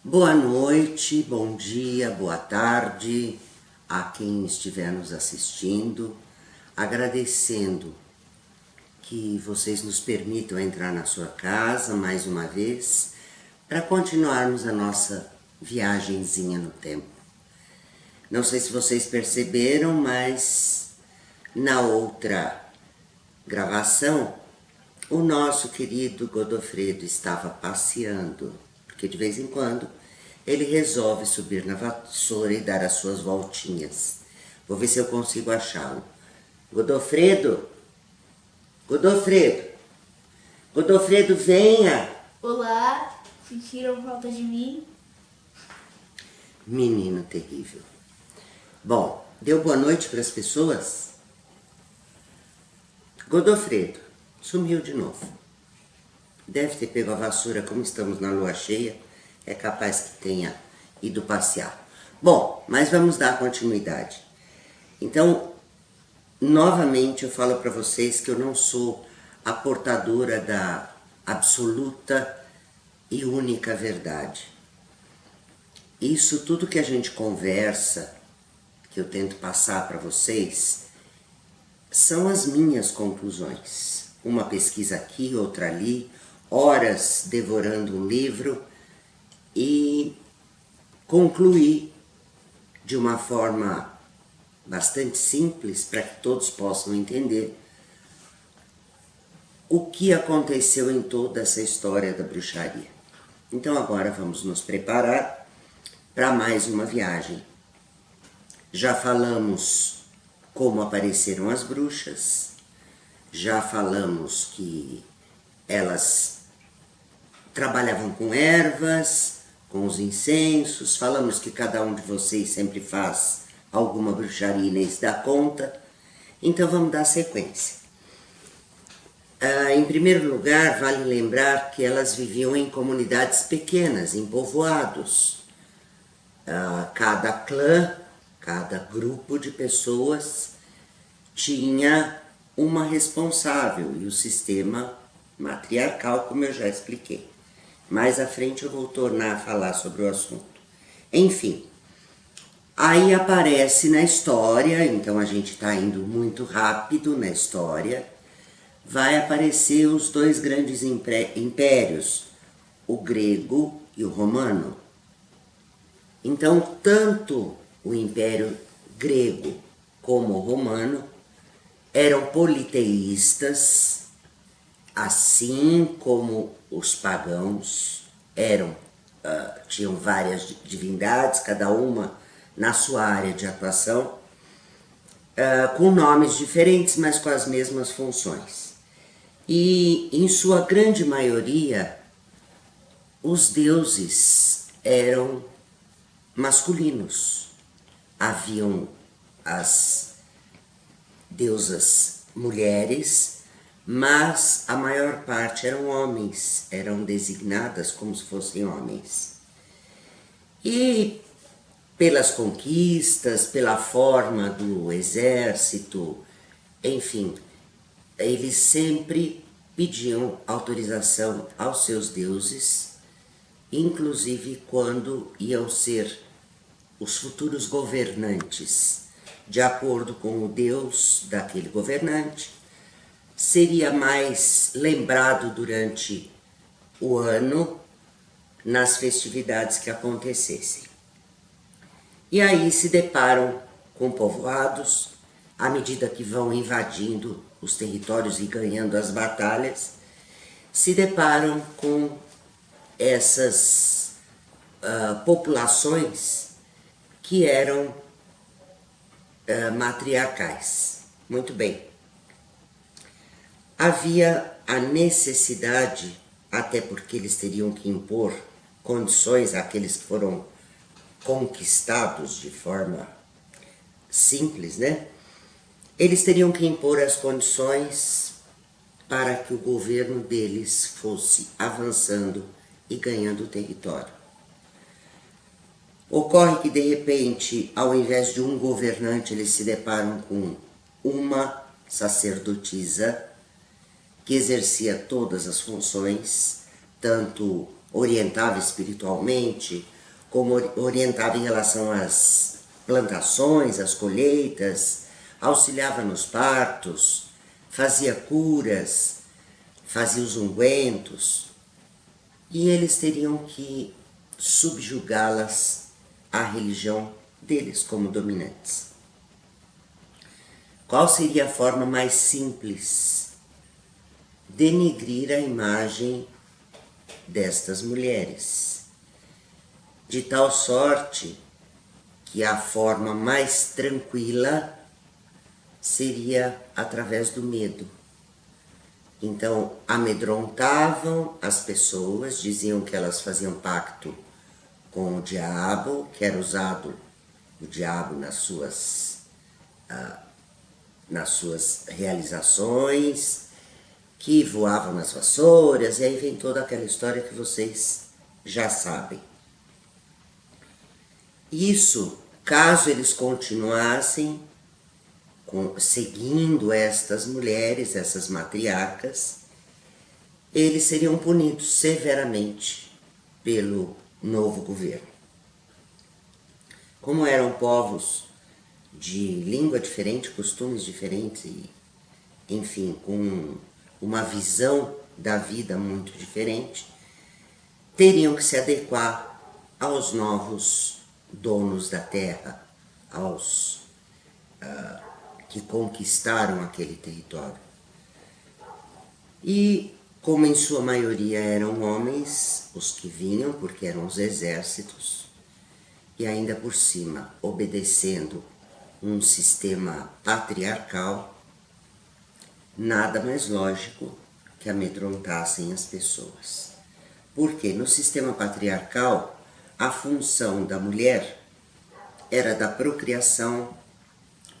Boa noite, bom dia, boa tarde a quem estiver nos assistindo, agradecendo que vocês nos permitam entrar na sua casa mais uma vez para continuarmos a nossa viagenzinha no tempo. Não sei se vocês perceberam, mas na outra gravação o nosso querido Godofredo estava passeando, porque de vez em quando ele resolve subir na vassoura e dar as suas voltinhas. Vou ver se eu consigo achá-lo. Godofredo! Godofredo! Godofredo, venha! Olá, sentiram falta de mim? Menino terrível. Bom, deu boa noite para as pessoas? Godofredo, sumiu de novo. Deve ter pego a vassoura, como estamos na lua cheia, é capaz que tenha ido passear. Bom, mas vamos dar continuidade. Então, novamente eu falo para vocês que eu não sou a portadora da absoluta e única verdade. Isso tudo que a gente conversa, que eu tento passar para vocês, são as minhas conclusões. Uma pesquisa aqui, outra ali, horas devorando um livro e concluir de uma forma bastante simples para que todos possam entender o que aconteceu em toda essa história da bruxaria. Então agora vamos nos preparar para mais uma viagem. Já falamos como apareceram as bruxas, já falamos que elas trabalhavam com ervas, com os incensos, falamos que cada um de vocês sempre faz alguma bruxaria e nem se dá conta, então vamos dar sequência. Em primeiro lugar, vale lembrar que elas viviam em comunidades pequenas, em povoados. Cada clã, cada grupo de pessoas tinha uma responsável e o sistema matriarcal, como eu já expliquei. Mais à frente eu vou tornar a falar sobre o assunto. Enfim, aí aparece na história, então a gente está indo muito rápido na história, vai aparecer os dois grandes impérios, o grego e o romano. Então, tanto o Império Grego como o Romano eram politeístas, assim como os pagãos tinham várias divindades, cada uma na sua área de atuação, com nomes diferentes, mas com as mesmas funções. E, em sua grande maioria, os deuses eram masculinos. Haviam as deusas mulheres, mas a maior parte eram homens, eram designadas como se fossem homens. E pelas conquistas, pela forma do exército, enfim, eles sempre pediam autorização aos seus deuses, inclusive quando iam ser os futuros governantes. De acordo com o deus daquele governante, seria mais lembrado durante o ano nas festividades que acontecessem. E aí se deparam com povoados, à medida que vão invadindo os territórios e ganhando as batalhas, se deparam com essas populações que eram matriarcais. Muito bem. Havia a necessidade, até porque eles teriam que impor condições àqueles que foram conquistados de forma simples, né? Eles teriam que impor as condições para que o governo deles fosse avançando e ganhando território. Ocorre que, de repente, ao invés de um governante, eles se deparam com uma sacerdotisa que exercia todas as funções, tanto orientava espiritualmente, como orientava em relação às plantações, às colheitas, auxiliava nos partos, fazia curas, fazia os ungüentos, e eles teriam que subjugá-las à religião deles como dominantes. Qual seria a forma mais simples? Denegrir a imagem destas mulheres, de tal sorte que a forma mais tranquila seria através do medo. Então, amedrontavam as pessoas, diziam que elas faziam pacto com o diabo, que era usado o diabo nas suas realizações, que voavam nas vassouras, e aí vem toda aquela história que vocês já sabem. Isso, caso eles continuassem seguindo estas mulheres, essas matriarcas, eles seriam punidos severamente pelo novo governo. Como eram povos de língua diferente, costumes diferentes, e, enfim, com uma visão da vida muito diferente, teriam que se adequar aos novos donos da terra, aos que conquistaram aquele território. E, como em sua maioria eram homens, os que vinham, porque eram os exércitos, e ainda por cima, obedecendo um sistema patriarcal, nada mais lógico que amedrontassem as pessoas. Porque no sistema patriarcal, a função da mulher era da procriação,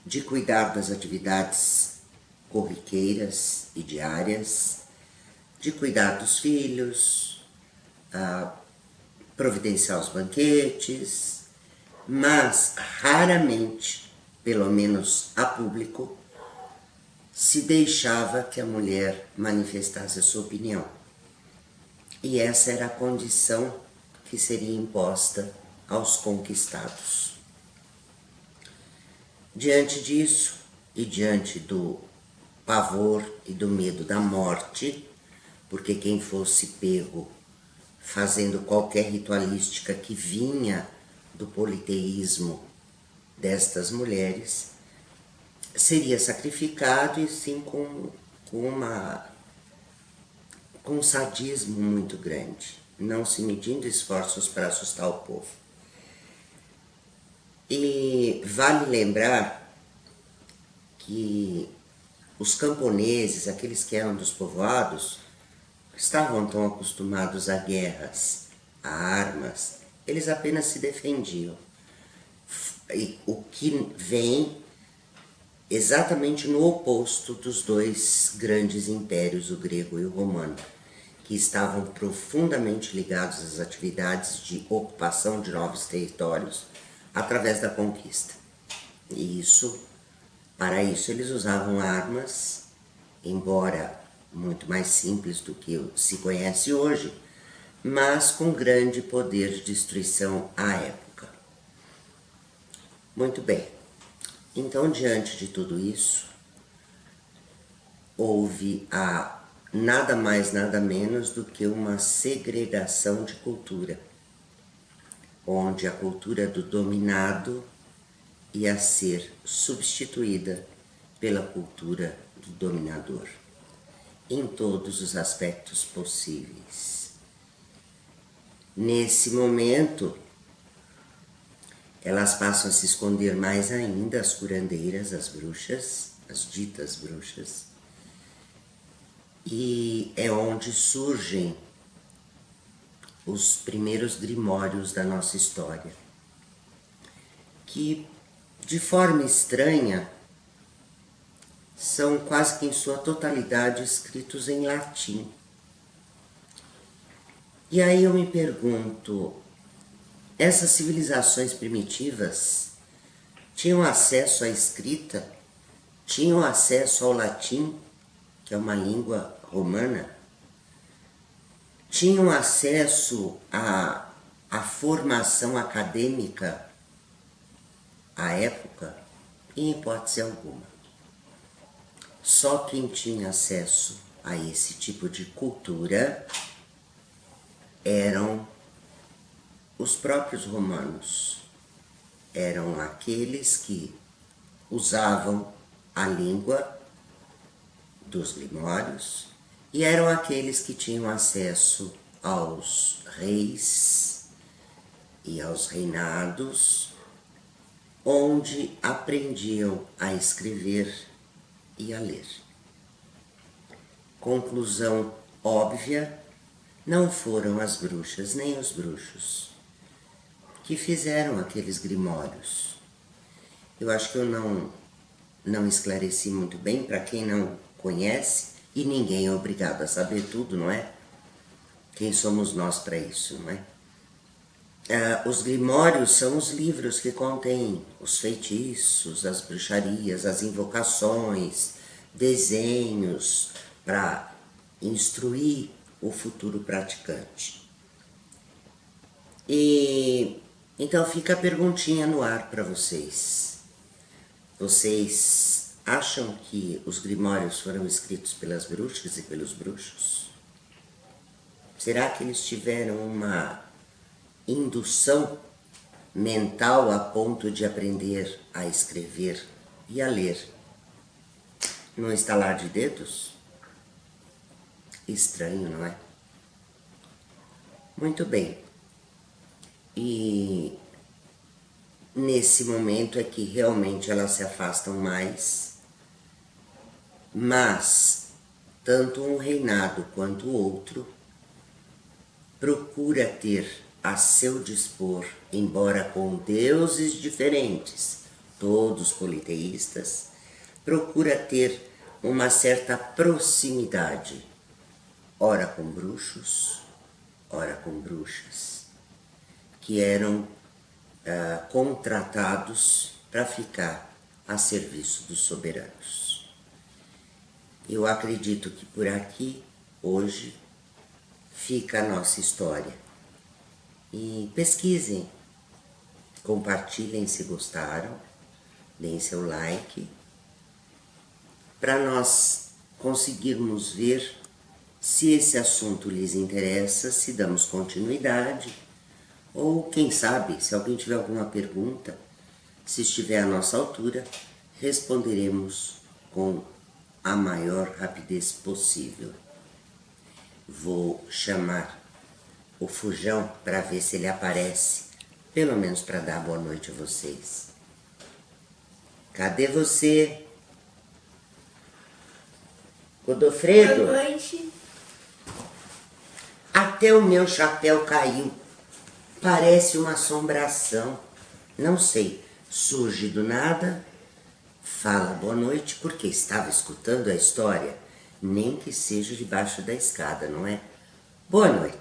de cuidar das atividades corriqueiras e diárias, de cuidar dos filhos, providenciar os banquetes, mas raramente, pelo menos a público, se deixava que a mulher manifestasse a sua opinião. E essa era a condição que seria imposta aos conquistados. Diante disso, e diante do pavor e do medo da morte, porque quem fosse pego fazendo qualquer ritualística que vinha do politeísmo destas mulheres, seria sacrificado, e sim com um sadismo muito grande, não se medindo esforços para assustar o povo. E vale lembrar que os camponeses, aqueles que eram dos povoados, estavam tão acostumados a guerras, a armas, eles apenas se defendiam. E o que vem exatamente no oposto dos dois grandes impérios, o grego e o romano, que estavam profundamente ligados às atividades de ocupação de novos territórios através da conquista. E para isso eles usavam armas, embora muito mais simples do que se conhece hoje, mas com grande poder de destruição à época. Muito bem, então diante de tudo isso, houve nada mais, nada menos do que uma segregação de cultura, onde a cultura do dominado ia ser substituída pela cultura do dominador, em todos os aspectos possíveis. Nesse momento, elas passam a se esconder mais ainda, as curandeiras, as bruxas, as ditas bruxas, e é onde surgem os primeiros grimórios da nossa história, que, de forma estranha, são quase que em sua totalidade escritos em latim. E aí eu me pergunto, essas civilizações primitivas tinham acesso à escrita? Tinham acesso ao latim, que é uma língua romana? tinham acesso à formação acadêmica à época? Em hipótese alguma. Só quem tinha acesso a esse tipo de cultura eram os próprios romanos. Eram aqueles que usavam a língua dos grimórios e eram aqueles que tinham acesso aos reis e aos reinados, onde aprendiam a escrever e a ler. Conclusão óbvia, não foram as bruxas nem os bruxos que fizeram aqueles grimórios. Eu acho que eu não esclareci muito bem para quem não conhece, e ninguém é obrigado a saber tudo, não é? Quem somos nós para isso, não é? Os grimórios são os livros que contêm os feitiços, as bruxarias, as invocações, desenhos para instruir o futuro praticante. E então fica a perguntinha no ar para vocês. Vocês acham que os grimórios foram escritos pelas bruxas e pelos bruxos? Será que eles tiveram uma indução mental a ponto de aprender a escrever e a ler no estalar de dedos? Estranho, não é? Muito bem. E nesse momento é que realmente elas se afastam mais, mas tanto um reinado quanto o outro procura ter a seu dispor, embora com deuses diferentes, todos politeístas, procura ter uma certa proximidade, ora com bruxos, ora com bruxas, que eram contratados para ficar a serviço dos soberanos. Eu acredito que por aqui, hoje, fica a nossa história. E pesquisem, compartilhem se gostaram, deem seu like, para nós conseguirmos ver se esse assunto lhes interessa, se damos continuidade, ou quem sabe, se alguém tiver alguma pergunta, se estiver à nossa altura, responderemos com a maior rapidez possível. Vou chamar o Fujão para ver se ele aparece, pelo menos para dar boa noite a vocês. Cadê você? Godofredo? Boa noite. Até o meu chapéu caiu. Parece uma assombração. Não sei, surge do nada, fala boa noite porque estava escutando a história, nem que seja debaixo da escada, não é? Boa noite.